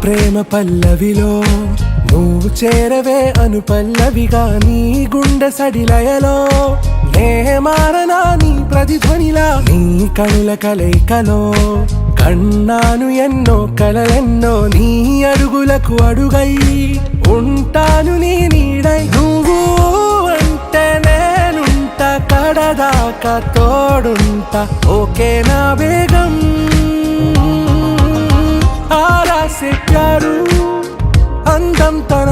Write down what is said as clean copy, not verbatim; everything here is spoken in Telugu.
ప్రేమ పల్లవిలో నువ్వు చేరవే అను పల్లవిగా నీ గుండె సడిలయలో నే మారనా నీ ప్రతిధ్వనిలా నీ కనుల కలయికలో కన్నాను ఎన్నో కలలెన్నో నీ అడుగులకు అడుగై ఉంటాను నీ నీడై నువ్వు అంటే నేనుంట కడదాకా తోడుంటా ఓకే నా బేగం ఆరా से प्यारू అందం తన